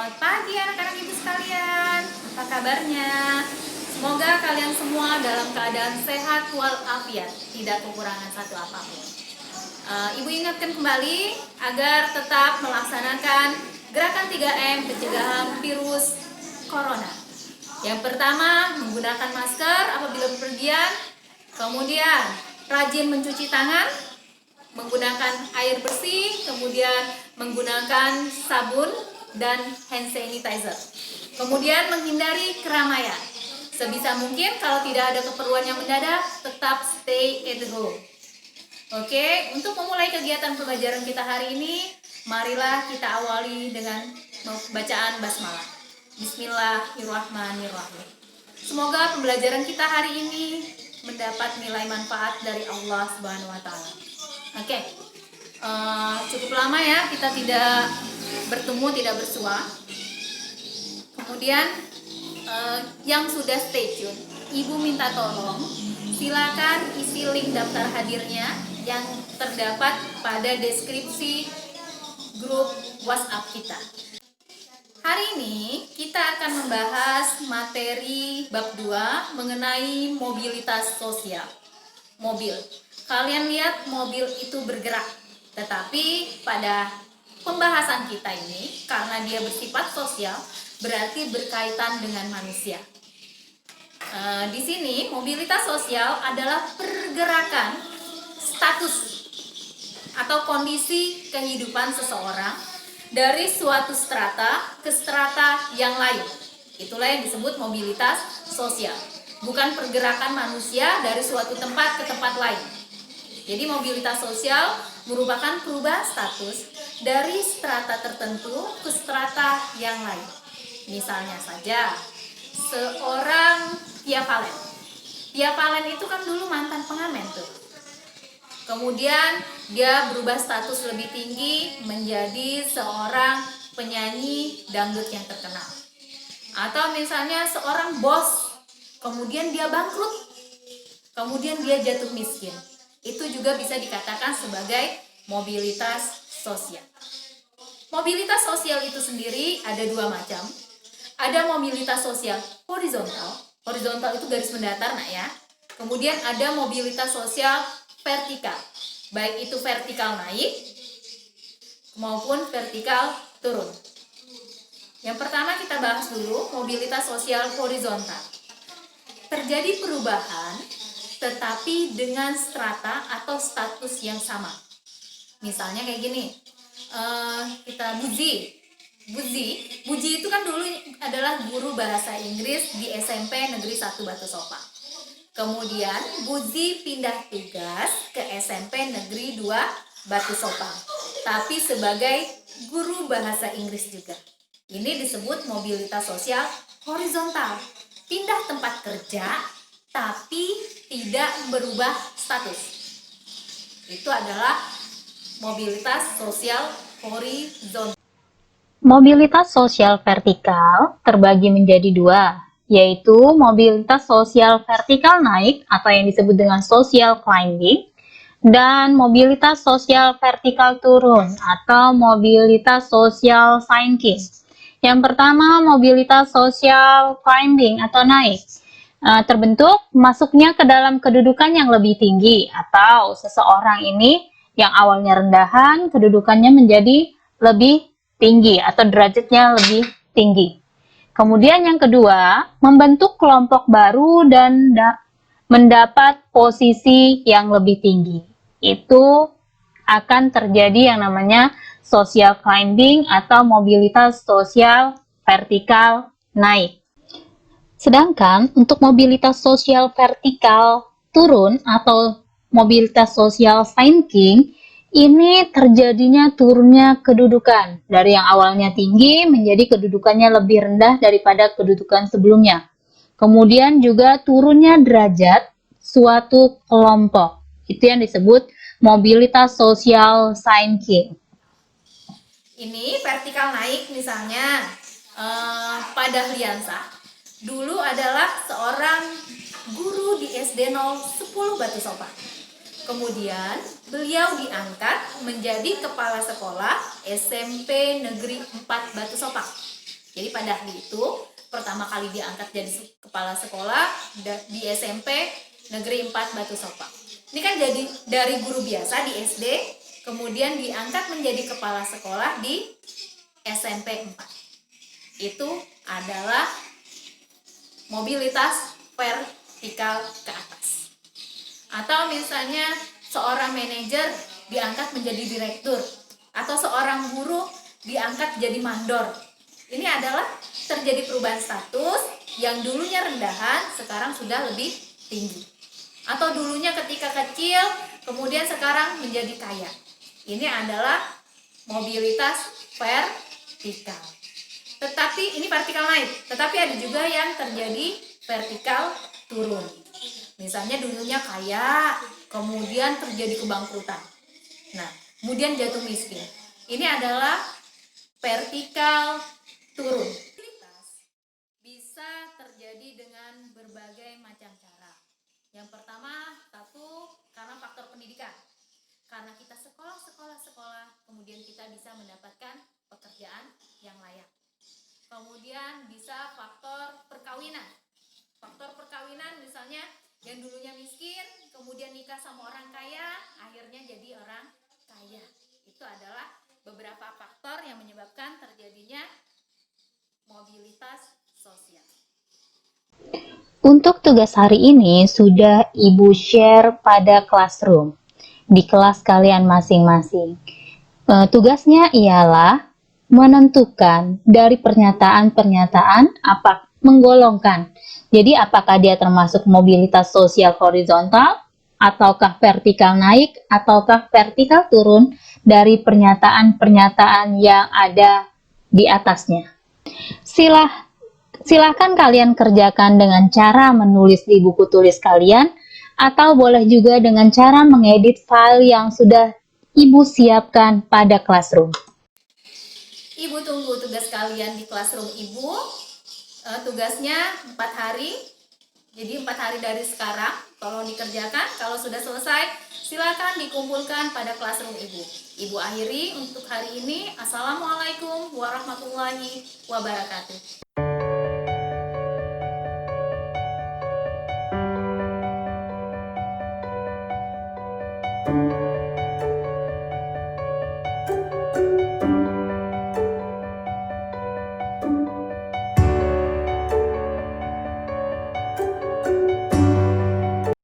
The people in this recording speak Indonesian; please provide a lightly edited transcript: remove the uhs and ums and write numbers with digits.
Selamat pagi anak-anak ibu sekalian. Apa kabarnya? Semoga kalian semua dalam keadaan sehat walafiat, tidak kekurangan satu apapun. Ibu ingatkan kembali agar tetap melaksanakan gerakan 3M pencegahan virus corona. Yang pertama, menggunakan masker apabila bepergian. Kemudian, rajin mencuci tangan menggunakan air bersih, kemudian menggunakan sabun dan hand sanitizer. Kemudian menghindari keramaian. Sebisa mungkin kalau tidak ada keperluan yang mendadak, tetap stay at home. Oke, untuk memulai kegiatan pembelajaran kita hari ini, marilah kita awali dengan bacaan basmalah. Bismillahirrahmanirrahim. Semoga pembelajaran kita hari ini mendapat nilai manfaat dari Allah Subhanahu wa taala. Oke. Cukup lama ya kita tidak bertemu, tidak bersua. Kemudian yang sudah stay tune, Ibu minta tolong silakan isi link daftar hadirnya yang terdapat pada deskripsi grup WhatsApp kita. Hari ini kita akan membahas materi bab 2 mengenai mobilitas sosial. Mobil. Kalian lihat mobil itu bergerak, tetapi pada pembahasan kita ini karena dia bersifat sosial berarti berkaitan dengan manusia. Di sini mobilitas sosial adalah pergerakan status atau kondisi kehidupan seseorang dari suatu strata ke strata yang lain. Itulah yang disebut mobilitas sosial. Bukan pergerakan manusia dari suatu tempat ke tempat lain. Jadi mobilitas sosial merupakan perubahan status dari strata tertentu ke strata yang lain. Misalnya saja, seorang Via Valen. Via Valen itu kan dulu mantan pengamen tuh. Kemudian dia berubah status lebih tinggi menjadi seorang penyanyi dangdut yang terkenal. Atau misalnya seorang bos, kemudian dia bangkrut, kemudian dia jatuh miskin. Itu juga bisa dikatakan sebagai mobilitas sosial. Mobilitas sosial itu sendiri ada dua macam. Ada mobilitas sosial horizontal. Horizontal itu garis mendatar, nak ya. Kemudian ada mobilitas sosial vertikal. Baik itu vertikal naik maupun vertikal turun. Yang pertama kita bahas dulu mobilitas sosial horizontal. Terjadi perubahan tetapi dengan strata atau status yang sama. Misalnya kayak gini, kita Buzi itu kan dulu adalah guru bahasa Inggris di SMP Negeri 1 Batu Sopa. Kemudian Buzi pindah tugas ke SMP Negeri 2 Batu Sopa, tapi sebagai guru bahasa Inggris juga. Ini disebut mobilitas sosial horizontal. Pindah tempat kerja tapi tidak berubah status. Itu adalah mobilitas sosial horizontal. Mobilitas sosial vertikal terbagi menjadi dua, yaitu mobilitas sosial vertikal naik atau yang disebut dengan social climbing, dan mobilitas sosial vertikal turun atau mobilitas sosial sinking. Yang pertama, mobilitas sosial climbing atau naik. Terbentuk masuknya ke dalam kedudukan yang lebih tinggi atau seseorang ini yang awalnya rendahan kedudukannya menjadi lebih tinggi atau derajatnya lebih tinggi. Kemudian yang kedua, membentuk kelompok baru dan mendapat posisi yang lebih tinggi. Itu akan terjadi yang namanya social climbing atau mobilitas sosial vertikal naik. Sedangkan untuk mobilitas sosial vertikal turun atau mobilitas sosial sinking, ini terjadinya turunnya kedudukan dari yang awalnya tinggi menjadi kedudukannya lebih rendah daripada kedudukan sebelumnya. Kemudian juga turunnya derajat suatu kelompok. Itu yang disebut mobilitas sosial sinking. Ini vertikal naik misalnya pada Liansa. Dulu adalah seorang guru di SD 010 Batu Sopa. Kemudian beliau diangkat menjadi kepala sekolah SMP Negeri 4 Batu Sopa. Jadi pada hari itu pertama kali diangkat jadi kepala sekolah di SMP Negeri 4 Batu Sopak. Ini kan jadi dari guru biasa di SD, kemudian diangkat menjadi kepala sekolah di SMP 4. Itu adalah mobilitas vertikal ke atas. Atau misalnya seorang manajer diangkat menjadi direktur, atau seorang guru diangkat jadi mandor. Ini adalah terjadi perubahan status yang dulunya rendahan, sekarang sudah lebih tinggi. Atau dulunya ketika kecil, kemudian sekarang menjadi kaya. Ini adalah mobilitas vertikal. Tetapi ini vertikal naik, tetapi ada juga yang terjadi vertikal turun. Misalnya dulunya kaya, kemudian terjadi kebangkrutan. Nah, kemudian jatuh miskin. Ini adalah vertikal turun. Bisa terjadi dengan berbagai macam cara. Yang pertama, satu, karena faktor pendidikan. Karena kita sekolah, kemudian kita bisa mendapatkan pekerjaan yang layak. Kemudian bisa faktor perkawinan. Faktor perkawinan misalnya yang dulunya miskin, kemudian nikah sama orang kaya, akhirnya jadi orang kaya. Itu adalah beberapa faktor yang menyebabkan terjadinya mobilitas sosial. Untuk tugas hari ini sudah Ibu share pada classroom di kelas kalian masing-masing. Tugasnya ialah menentukan dari pernyataan-pernyataan menggolongkan. Jadi apakah dia termasuk mobilitas sosial horizontal, ataukah vertikal naik, ataukah vertikal turun dari pernyataan-pernyataan yang ada di atasnya. Silakan kalian kerjakan dengan cara menulis di buku tulis kalian, atau boleh juga dengan cara mengedit file yang sudah Ibu siapkan pada classroom. Ibu tunggu tugas kalian di classroom Ibu. Tugasnya 4 hari. Jadi 4 hari dari sekarang tolong dikerjakan. Kalau sudah selesai, silakan dikumpulkan pada classroom Ibu. Ibu akhiri untuk hari ini. Assalamualaikum warahmatullahi wabarakatuh.